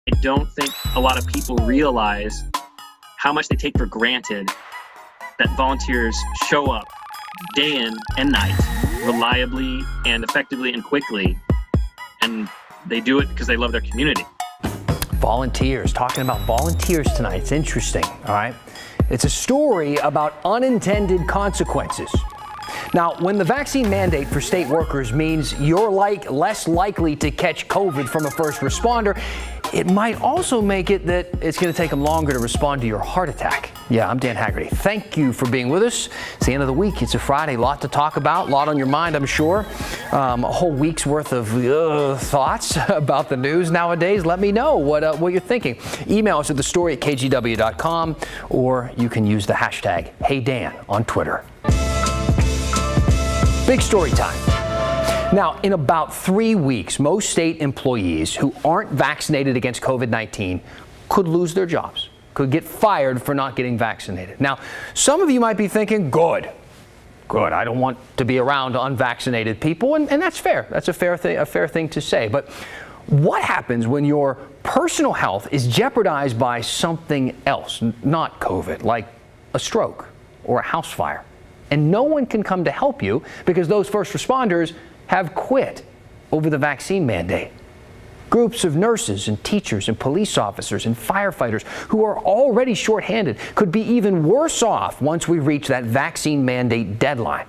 I don't think a lot of people realize how much they take for granted that volunteers show up day in and night, reliably and effectively and quickly, and they do it because they love their community. Volunteers, talking about volunteers tonight. It's interesting, all right? It's a story about unintended consequences. Now, when the vaccine mandate for state workers means you're less likely to catch COVID from a first responder, it might also make it that it's going to take them longer to respond to your heart attack. Yeah, I'm Dan Haggerty. Thank you for being with us. It's the end of the week. It's a Friday. A lot to talk about. A lot on your mind, I'm sure. A whole week's worth of thoughts about the news nowadays. Let me know what you're thinking. Email us at thestory@kgw.com, or you can use the hashtag HeyDan on Twitter. Big story time. Now, in about 3 weeks, most state employees who aren't vaccinated against COVID-19 could lose their jobs, could get fired for not getting vaccinated. Now, some of you might be thinking, good, I don't want to be around unvaccinated people, and that's fair. That's a fair thing to say. But what happens when your personal health is jeopardized by something else, not COVID, like a stroke or a house fire? And no one can come to help you because those first responders have quit over the vaccine mandate. Groups of nurses and teachers and police officers and firefighters who are already shorthanded could be even worse off once we reach that vaccine mandate deadline.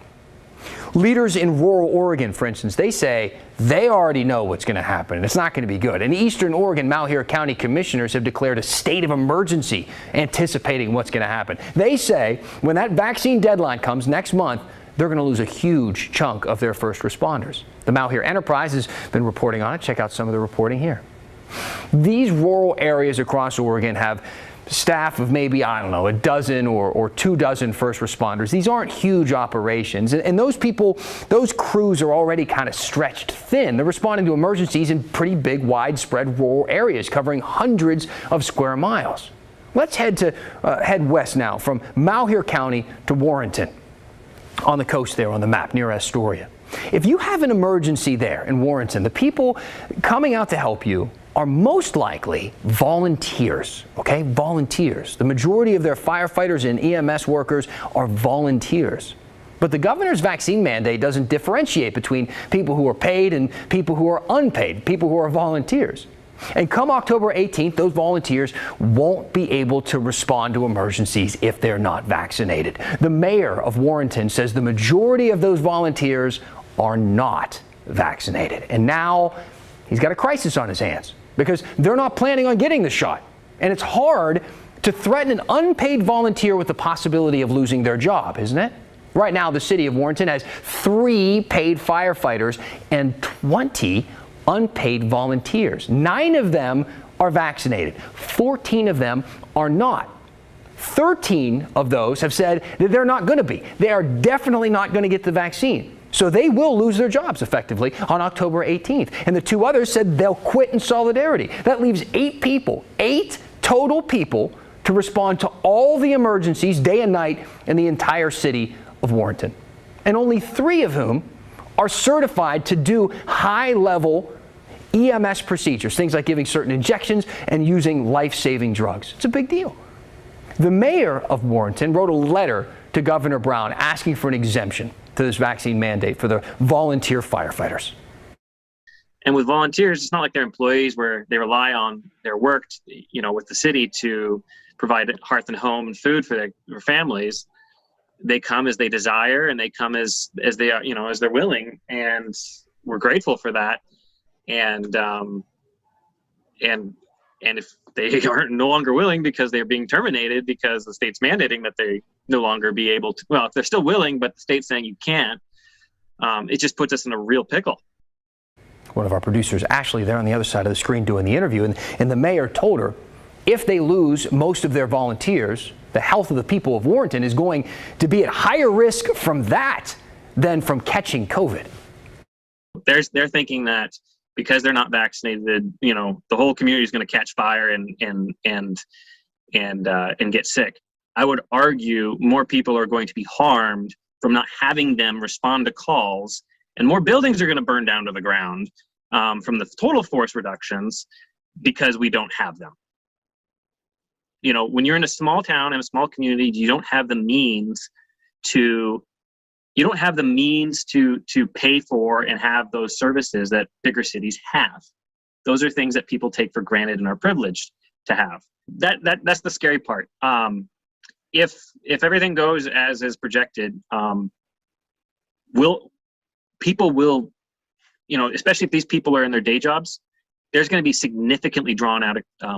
Leaders in rural Oregon, for instance, they say they already know what's going to happen, and it's not going to be good. And Eastern Oregon Malheur County commissioners have declared a state of emergency, anticipating what's going to happen. They say when that vaccine deadline comes next month, they're going to lose a huge chunk of their first responders. The Malheur Enterprise has been reporting on it. Check out some of the reporting here. These rural areas across Oregon have staff of maybe, I don't know, a dozen or 2 dozen first responders. These aren't huge operations. And those people, those crews are already kind of stretched thin. They're responding to emergencies in pretty big, widespread rural areas covering hundreds of square miles. Let's head west now from Malheur County to Warrenton on the coast there on the map near Astoria. If you have an emergency there in Warrenton, the people coming out to help you are most likely volunteers, okay? Volunteers. The majority of their firefighters and EMS workers are volunteers. But the governor's vaccine mandate doesn't differentiate between people who are paid and people who are unpaid, people who are volunteers. And come October 18th, those volunteers won't be able to respond to emergencies if they're not vaccinated. The mayor of Warrenton says the majority of those volunteers are not vaccinated. And now he's got a crisis on his hands because they're not planning on getting the shot. And it's hard to threaten an unpaid volunteer with the possibility of losing their job, isn't it? Right now, the city of Warrenton has 3 paid firefighters and 20 unpaid volunteers. 9 of them are vaccinated. 14 of them are not. 13 of those have said that they're not going to be. They are definitely not going to get the vaccine. So they will lose their jobs effectively on October 18th. And the 2 others said they'll quit in solidarity. That leaves 8 people, 8 total people to respond to all the emergencies day and night in the entire city of Warrenton. And only 3 of whom are certified to do high-level EMS procedures, things like giving certain injections and using life-saving drugs. It's a big deal. The mayor of Warrenton wrote a letter to Governor Brown asking for an exemption to this vaccine mandate for the volunteer firefighters. And with volunteers, it's not like they're employees where they rely on their work, with the city to provide hearth and home and food for their families. They come as they desire, and they come as they are, as they're willing, and we're grateful for that. And if they are no longer willing because they're being terminated because the state's mandating that they no longer be able to, well, if they're still willing, but the state's saying you can't, it just puts us in a real pickle. One of our producers, Ashley, there on the other side of the screen doing the interview, and the mayor told her if they lose most of their volunteers, the health of the people of Warrenton is going to be at higher risk from that than from catching COVID. They're thinking that because they're not vaccinated, the whole community is going to catch fire and get sick. I would argue more people are going to be harmed from not having them respond to calls, and more buildings are going to burn down to the ground from the total force reductions. because we don't have them. You know, when you're in a small town and a small community, you don't have the means to pay for and have those services that bigger cities have. Those are things that people take for granted and are privileged to have. That's the scary part. If everything goes as is projected, people will, you know, especially if these people are in their day jobs, there's going to be significantly drawn out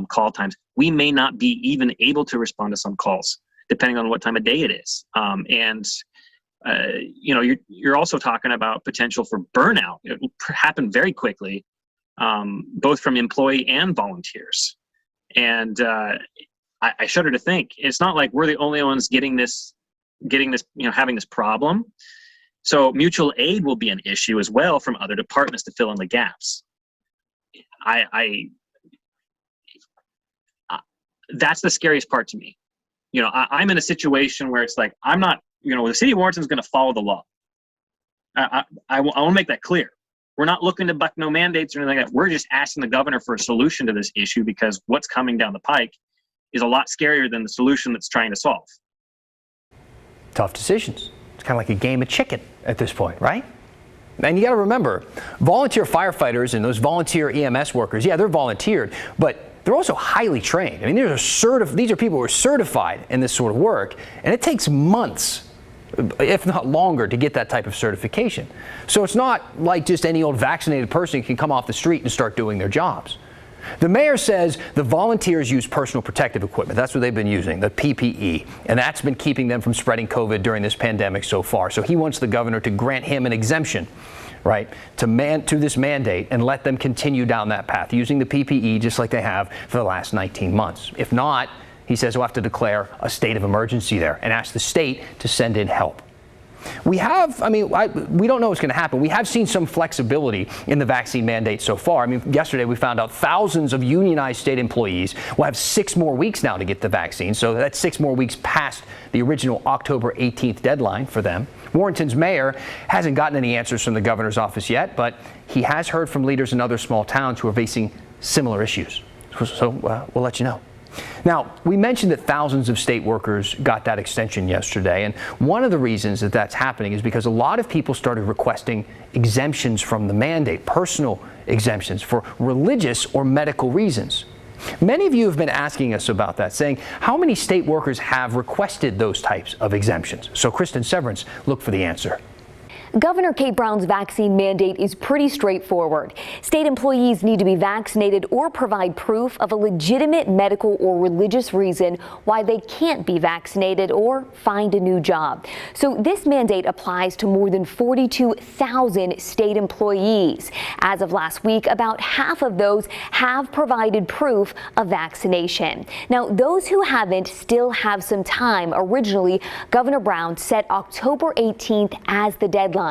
call times. We may not be even able to respond to some calls, depending on what time of day it is. You know, you're also talking about potential for burnout. It will happen very quickly, both from employee and volunteers. And I shudder to think it's not like we're the only ones getting this, you know, having this problem. So mutual aid will be an issue as well from other departments to fill in the gaps. That's the scariest part to me. You know, I'm in a situation where it's like, I'm not, you know, the city of Warrenton is going to follow the law. I want to make that clear. We're not looking to buck no mandates or anything like that. We're just asking the governor for a solution to this issue because what's coming down the pike is a lot scarier than the solution that's trying to solve. Tough decisions. It's kind of like a game of chicken at this point, right? And you got to remember, volunteer firefighters and those volunteer EMS workers, yeah, they're volunteered, but they're also highly trained. I mean, these are people who are certified in this sort of work, and it takes months, if not longer, to get that type of certification. So it's not like just any old vaccinated person can come off the street and start doing their jobs. The mayor says the volunteers use personal protective equipment. That's what they've been using, the PPE, and that's been keeping them from spreading COVID during this pandemic so far. So he wants the governor to grant him an exemption, right, to this mandate and let them continue down that path using the PPE just like they have for the last 19 months. If not, he says we'll have to declare a state of emergency there and ask the state to send in help. We don't know what's going to happen. We have seen some flexibility in the vaccine mandate so far. I mean, yesterday we found out thousands of unionized state employees will have 6 more weeks now to get the vaccine. So that's 6 more weeks past the original October 18th deadline for them. Warrenton's mayor hasn't gotten any answers from the governor's office yet, but he has heard from leaders in other small towns who are facing similar issues. So we'll let you know. Now, we mentioned that thousands of state workers got that extension yesterday, and one of the reasons that that's happening is because a lot of people started requesting exemptions from the mandate, personal exemptions for religious or medical reasons. Many of you have been asking us about that, saying how many state workers have requested those types of exemptions. So Kristen Severance looked for the answer. Governor Kate Brown's vaccine mandate is pretty straightforward. State employees need to be vaccinated or provide proof of a legitimate medical or religious reason why they can't be vaccinated or find a new job. So this mandate applies to more than 42,000 state employees. As of last week, about half of those have provided proof of vaccination. Now, those who haven't still have some time. Originally, Governor Brown set October 18th as the deadline.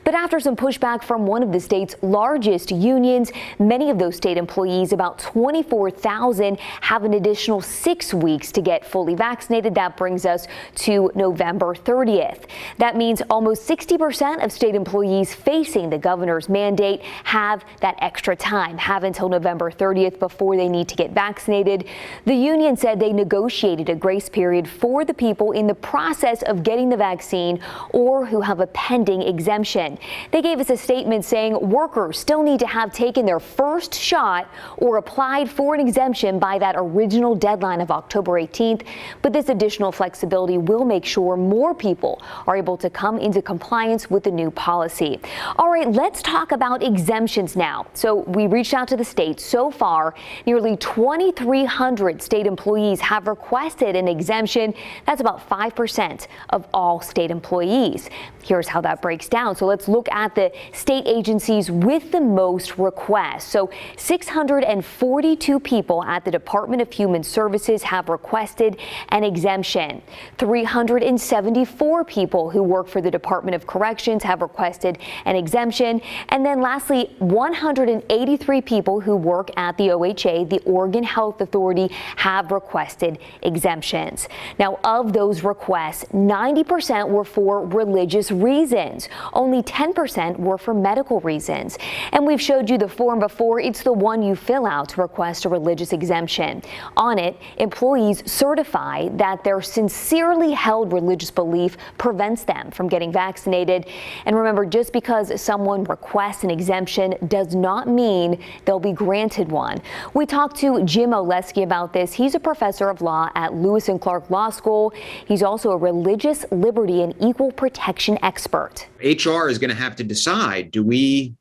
But after some pushback from one of the state's largest unions, many of those state employees, about 24,000, have an additional 6 weeks to get fully vaccinated. That brings us to November 30th. That means almost 60% of state employees facing the governor's mandate have that extra time, have until November 30th before they need to get vaccinated. The union said they negotiated a grace period for the people in the process of getting the vaccine or who have a pending exemption. They gave us a statement saying workers still need to have taken their first shot or applied for an exemption by that original deadline of October 18th. But this additional flexibility will make sure more people are able to come into compliance with the new policy. All right, let's talk about exemptions now. So we reached out to the state. So far, nearly 2,300 state employees have requested an exemption. That's about 5% of all state employees. Here's how that breaks down. So let's look at the state agencies with the most requests. So 642 people at the Department of Human Services have requested an exemption. 374 people who work for the Department of Corrections have requested an exemption. And then lastly, 183 people who work at the OHA, the Oregon Health Authority, have requested exemptions. Now, of those requests, 90% were for religious reasons. Only 10% were for medical reasons. And we've showed you the form before. It's the one you fill out to request a religious exemption. On it, employees certify that their sincerely held religious belief prevents them from getting vaccinated. And remember, just because someone requests an exemption does not mean they'll be granted one. We talked to Jim Oleski about this. He's a professor of law at Lewis and Clark Law School. He's also a religious liberty and equal protection expert. HR is going to have to decide, do we,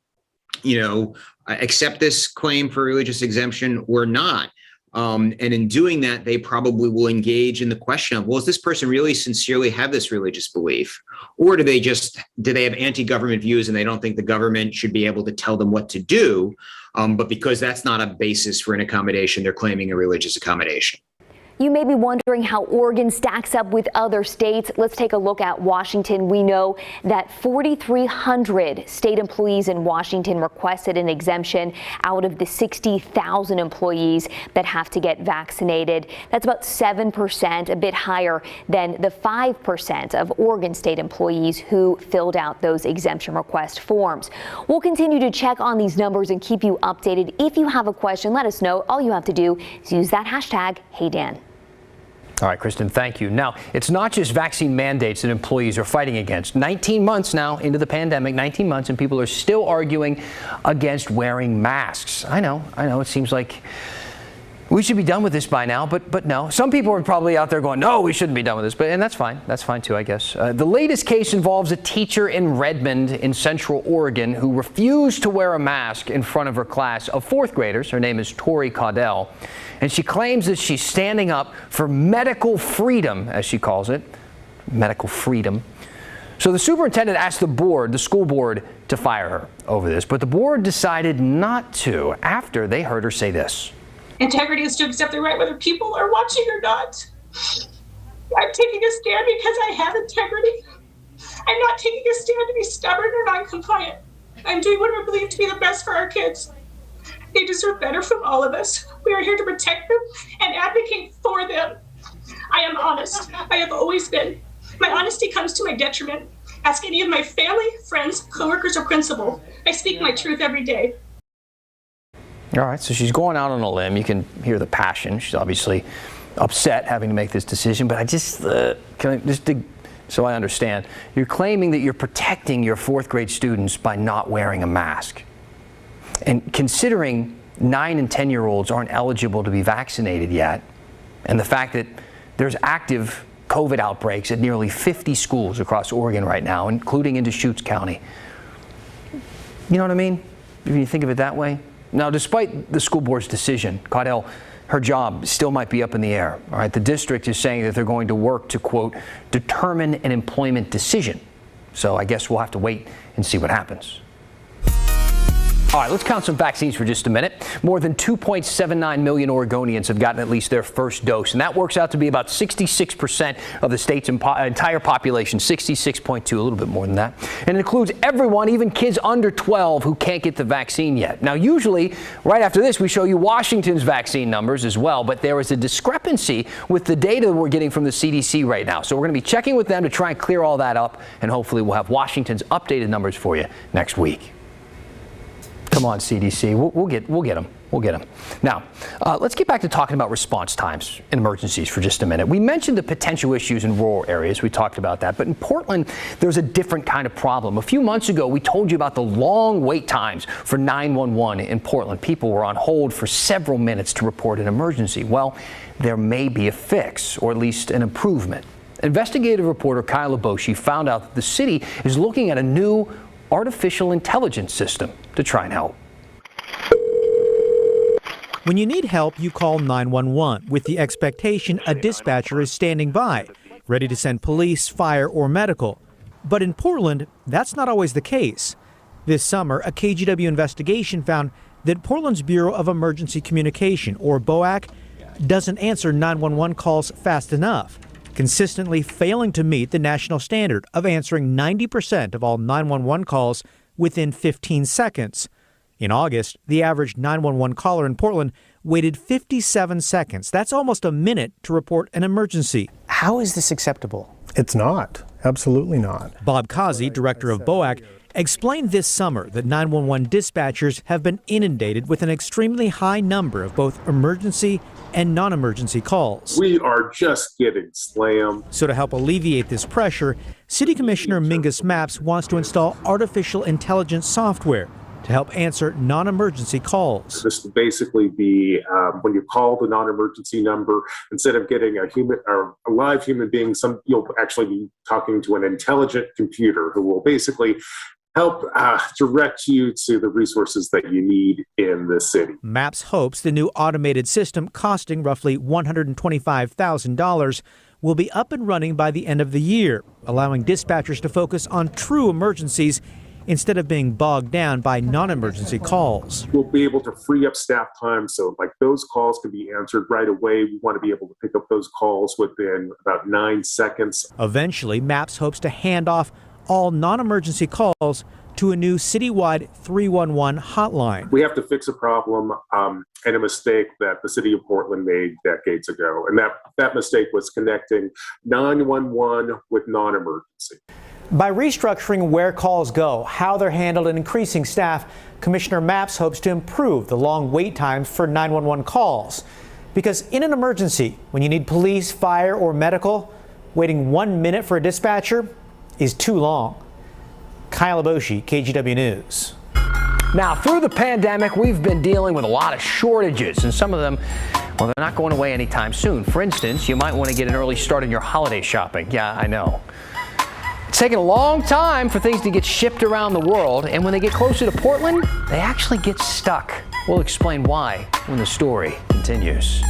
accept this claim for religious exemption or not? And in doing that, they probably will engage in the question of, well, does this person really sincerely have this religious belief? Or do they have anti-government views and they don't think the government should be able to tell them what to do? But because that's not a basis for an accommodation, they're claiming a religious accommodation. You may be wondering how Oregon stacks up with other states. Let's take a look at Washington. We know that 4,300 state employees in Washington requested an exemption out of the 60,000 employees that have to get vaccinated. That's about 7%, a bit higher than the 5% of Oregon state employees who filled out those exemption request forms. We'll continue to check on these numbers and keep you updated. If you have a question, let us know. All you have to do is use that hashtag #HeyDan. All right, Kristen, thank you. Now, it's not just vaccine mandates that employees are fighting against. 19 months now into the pandemic, 19 months, and people are still arguing against wearing masks. I know, it seems like we should be done with this by now, but no. Some people are probably out there going, no, we shouldn't be done with this, and that's fine. That's fine too, I guess. The latest case involves a teacher in Redmond in Central Oregon who refused to wear a mask in front of her class of fourth graders. Her name is Tori Caudell, and she claims that she's standing up for medical freedom, as she calls it, medical freedom. So the superintendent asked the school board, to fire her over this, but the board decided not to after they heard her say this. Integrity is to accept the right whether people are watching or not. I'm taking a stand because I have integrity. I'm not taking a stand to be stubborn or non-compliant. I'm doing what I believe to be the best for our kids. They deserve better from all of us. We are here to protect them and advocate for them. I am honest. I have always been. My honesty comes to my detriment. Ask any of my family, friends, coworkers, or principal. I speak my truth every day. All right, so she's going out on a limb. You can hear the passion. She's obviously upset having to make this decision, but so I understand. You're claiming that you're protecting your fourth grade students by not wearing a mask. And considering 9 and 10-year-olds aren't eligible to be vaccinated yet, and the fact that there's active COVID outbreaks at nearly 50 schools across Oregon right now, including in Deschutes County. You know what I mean? If you think of it that way. Now, despite the school board's decision, Caudell, her job still might be up in the air. All right, the district is saying that they're going to work to, quote, determine an employment decision. So I guess we'll have to wait and see what happens. All right, let's count some vaccines for just a minute. More than 2.79 million Oregonians have gotten at least their first dose, and that works out to be about 66% of the state's entire population, 66.2, a little bit more than that. And it includes everyone, even kids under 12 who can't get the vaccine yet. Now, usually, right after this, we show you Washington's vaccine numbers as well, but there is a discrepancy with the data that we're getting from the CDC right now. So we're going to be checking with them to try and clear all that up, and hopefully we'll have Washington's updated numbers for you next week. Come on, CDC. We'll get them. We'll get them. Now, let's get back to talking about response times in emergencies for just a minute. We mentioned the potential issues in rural areas. We talked about that. But in Portland, there's a different kind of problem. A few months ago, we told you about the long wait times for 911 in Portland. People were on hold for several minutes to report an emergency. Well, there may be a fix, or at least an improvement. Investigative reporter Kyle Laboshi found out that the city is looking at a new artificial intelligence system to try and help. When you need help, you call 911 with the expectation a dispatcher is standing by, ready to send police, fire, or medical. But in Portland, that's not always the case. This summer, a KGW investigation found that Portland's Bureau of Emergency Communication, or BOAC, doesn't answer 911 calls fast enough, consistently failing to meet the national standard of answering 90% of all 911 calls within 15 seconds. In August, the average 911 caller in Portland waited 57 seconds. That's almost a minute to report an emergency. How is this acceptable? It's not. Absolutely not. Bob Kazi, director of BOAC, explained this summer that 911 dispatchers have been inundated with an extremely high number of both emergency and non-emergency calls. We are just getting slammed. So to help alleviate this pressure, City Commissioner Mingus Mapps wants to install artificial intelligence software to help answer non-emergency calls. This will basically be when you call the non-emergency number, instead of getting a human or a live human being, you'll actually be talking to an intelligent computer who will basically help direct you to the resources that you need in the city. Mapps hopes the new automated system, costing roughly $125,000, will be up and running by the end of the year, allowing dispatchers to focus on true emergencies instead of being bogged down by non-emergency calls. We'll be able to free up staff time, so like those calls can be answered right away. We want to be able to pick up those calls within about 9 seconds. Eventually, Mapps hopes to hand off all non-emergency calls to a new citywide 311 hotline. We have to fix a problem and a mistake that the city of Portland made decades ago. And that mistake was connecting 911 with non-emergency. By restructuring where calls go, how they're handled, and increasing staff, Commissioner Mapps hopes to improve the long wait times for 911 calls. Because in an emergency, when you need police, fire, or medical, waiting 1 minute for a dispatcher is too long. Kyle Aboshi, KGW News. Now, through the pandemic, we've been dealing with a lot of shortages, and some of them, well, they're not going away anytime soon. For instance, you might want to get an early start in your holiday shopping. Yeah, I know. It's taken a long time for things to get shipped around the world, and when they get closer to Portland, they actually get stuck. We'll explain why when the story continues.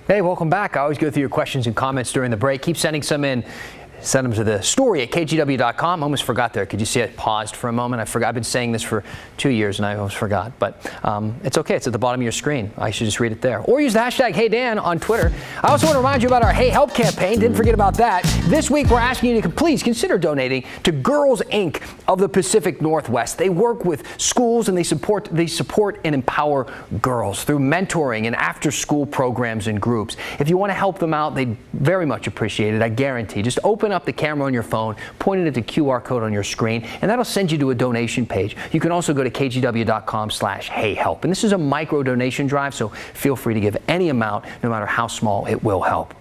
Hey, welcome back. I always go through your questions and comments during the break. Keep sending some in. Send them to the story at kgw.com. I almost forgot there. Could you see it paused for a moment? I forgot. I've been saying this for 2 years and I almost forgot. But it's okay. It's at the bottom of your screen. I should just read it there. Or use the hashtag HeyDan on Twitter. I also want to remind you about our Hey Help campaign. Didn't forget about that. This week we're asking you to please consider donating to Girls Inc. of the Pacific Northwest. They work with schools and they support and empower girls through mentoring and after-school programs and groups. If you want to help them out, they'd very much appreciate it. I guarantee. Just open up the camera on your phone, pointing at the QR code on your screen, and that'll send you to a donation page. You can also go to kgw.com/heyhelp. And this is a micro donation drive, so feel free to give any amount, no matter how small, it will help.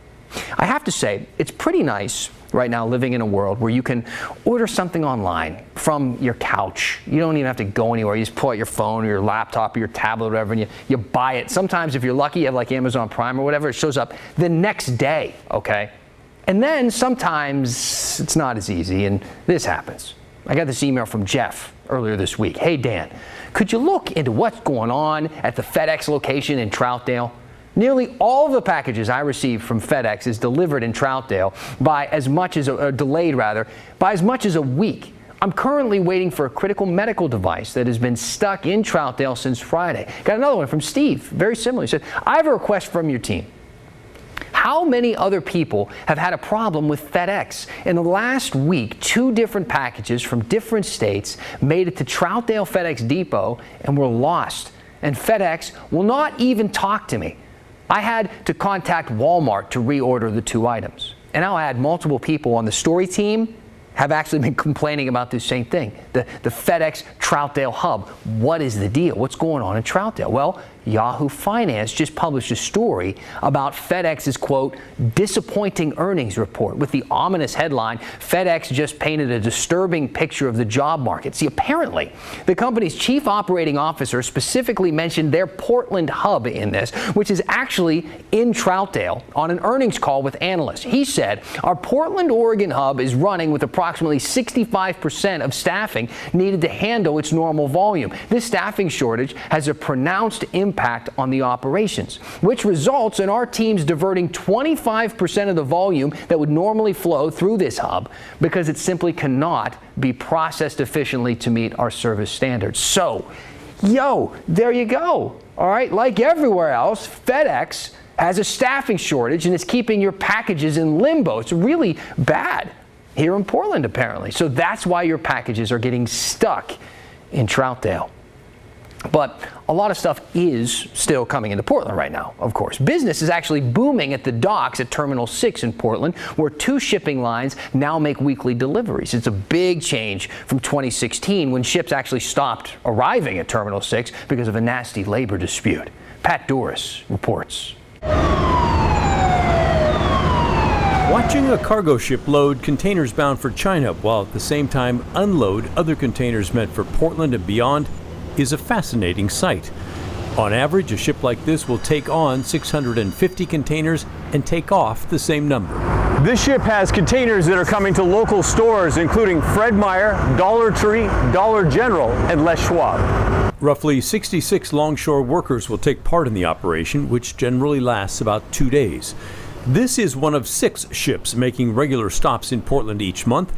I have to say, it's pretty nice right now living in a world where you can order something online from your couch. You don't even have to go anywhere. You just pull out your phone or your laptop or your tablet or whatever, and you buy it. Sometimes if you're lucky, you have like Amazon Prime or whatever, it shows up the next day, okay? And then sometimes it's not as easy, and this happens. I got this email from Jeff earlier this week. Hey, Dan, could you look into what's going on at the FedEx location in Troutdale? Nearly all of the packages I receive from FedEx is delivered in Troutdale by as much as, delayed rather, by as much as a week. I'm currently waiting for a critical medical device that has been stuck in Troutdale since Friday. Got another one from Steve, very similar. He said, I have a request from your team. How many other people have had a problem with FedEx? In the last week, 2 different packages from different states made it to Troutdale FedEx Depot and were lost. And FedEx will not even talk to me. I had to contact Walmart to reorder the 2 items. And I'll add, multiple people on the story team have actually been complaining about this same thing. The FedEx Troutdale hub. What is the deal? What's going on in Troutdale? Well, Yahoo Finance just published a story about FedEx's, quote, disappointing earnings report with the ominous headline, FedEx just painted a disturbing picture of the job market. See, apparently, the company's chief operating officer specifically mentioned their Portland hub in this, which is actually in Troutdale, on an earnings call with analysts. He said, our Portland, Oregon hub is running with approximately 65% of staffing needed to handle its normal volume. This staffing shortage has a pronounced impact on the operations, which results in our teams diverting 25% of the volume that would normally flow through this hub because it simply cannot be processed efficiently to meet our service standards. So, there you go. All right, like everywhere else, FedEx has a staffing shortage and it's keeping your packages in limbo. It's really bad here in Portland, apparently. So that's why your packages are getting stuck in Troutdale. But a lot of stuff is still coming into Portland right now, of course. Business is actually booming at the docks at Terminal 6 in Portland, where 2 shipping lines now make weekly deliveries. It's a big change from 2016, when ships actually stopped arriving at Terminal 6 because of a nasty labor dispute. Pat Doris reports. Watching a cargo ship load containers bound for China while at the same time unload other containers meant for Portland and beyond is a fascinating sight. On average, a ship like this will take on 650 containers and take off the same number. This ship has containers that are coming to local stores, including Fred Meyer, Dollar Tree, Dollar General, and Les Schwab. Roughly 66 longshore workers will take part in the operation, which generally lasts about 2 days. This is one of 6 ships making regular stops in Portland each month.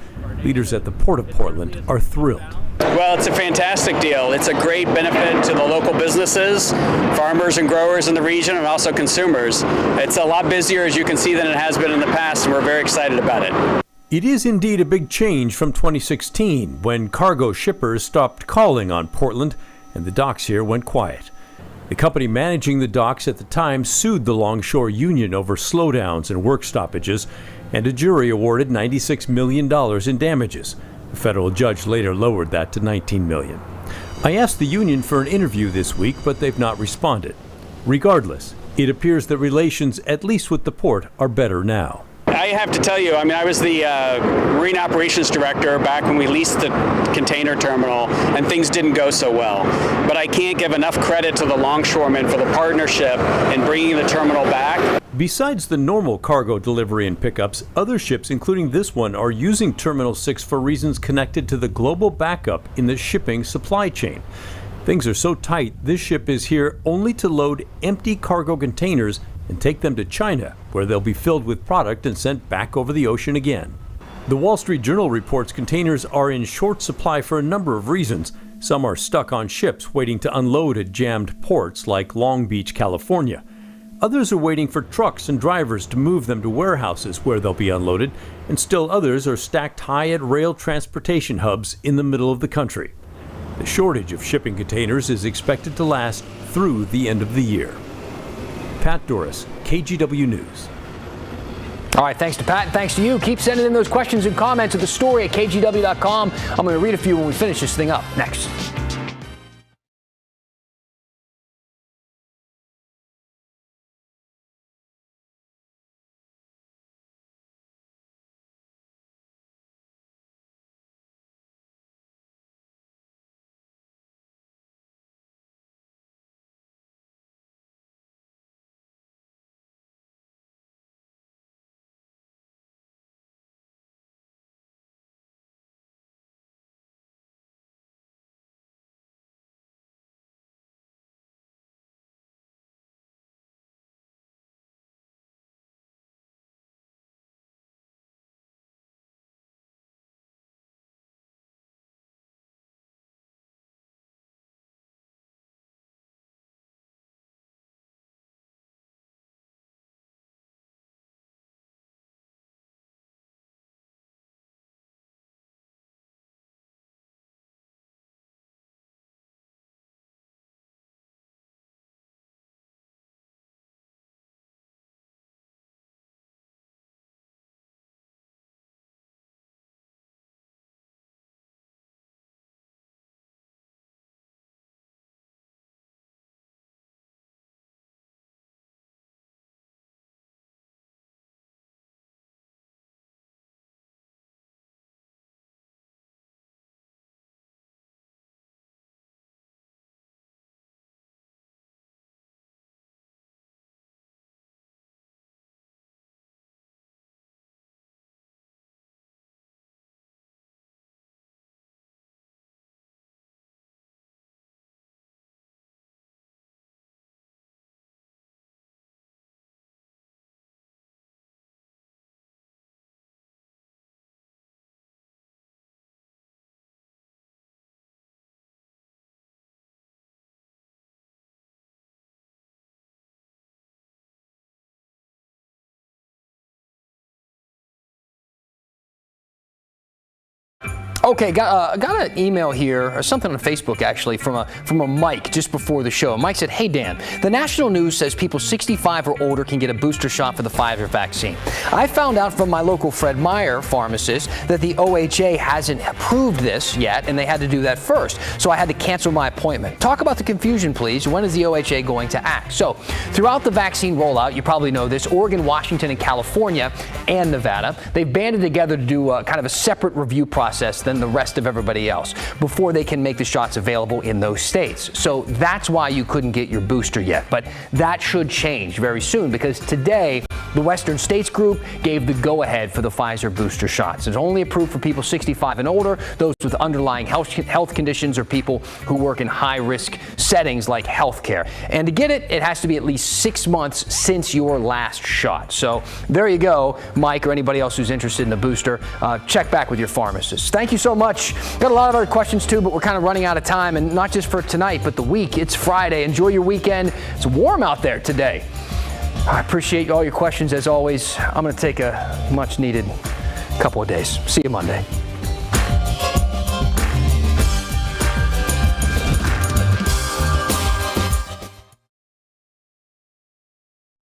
Leaders at the Port of Portland are thrilled. Well, it's a fantastic deal. It's a great benefit to the local businesses, farmers and growers in the region, and also consumers. It's a lot busier, as you can see, than it has been in the past, and we're very excited about it. It is indeed a big change from 2016, when cargo shippers stopped calling on Portland and the docks here went quiet. The company managing the docks at the time sued the Longshore Union over slowdowns and work stoppages, and a jury awarded $96 million in damages. A federal judge later lowered that to $19 million. I asked the union for an interview this week, but they've not responded. Regardless, it appears that relations, at least with the port, are better now. I have to tell you, I was the Marine Operations Director back when we leased the container terminal, and things didn't go so well. But I can't give enough credit to the longshoremen for the partnership in bringing the terminal back. Besides the normal cargo delivery and pickups, other ships, including this one, are using Terminal 6 for reasons connected to the global backup in the shipping supply chain. Things are so tight, this ship is here only to load empty cargo containers and take them to China, where they'll be filled with product and sent back over the ocean again. The Wall Street Journal reports containers are in short supply for a number of reasons. Some are stuck on ships waiting to unload at jammed ports like Long Beach, California. Others are waiting for trucks and drivers to move them to warehouses where they'll be unloaded, and still others are stacked high at rail transportation hubs in the middle of the country. The shortage of shipping containers is expected to last through the end of the year. Pat Doris, KGW News. All right, thanks to Pat and thanks to you. Keep sending in those questions and comments at the story at kgw.com. I'm going to read a few when we finish this thing up next. Okay, got an email here, or something on Facebook actually, from a Mike just before the show. Mike said, "Hey Dan, the national news says people 65 or older can get a booster shot for the Pfizer vaccine. I found out from my local Fred Meyer pharmacist that the OHA hasn't approved this yet, and they had to do that first. So I had to cancel my appointment. Talk about the confusion, please. When is the OHA going to act?" So throughout the vaccine rollout, you probably know this, Oregon, Washington, and California, and Nevada, they've banded together to do kind of a separate review process than the rest of everybody else before they can make the shots available in those states. So that's why you couldn't get your booster yet. But that should change very soon, because today the Western States group gave the go-ahead for the Pfizer booster shots. It's only approved for people 65 and older, those with underlying health conditions, or people who work in high-risk settings like healthcare. And to get it, it has to be at least 6 months since your last shot. So there you go, Mike, or anybody else who's interested in the booster. Check back with your pharmacist. Thank you so much. Got a lot of other questions too, but we're kind of running out of time, and not just for tonight, but the week. It's Friday. Enjoy your weekend. It's warm out there today. I appreciate all your questions as always. I'm going to take a much needed couple of days. See you Monday.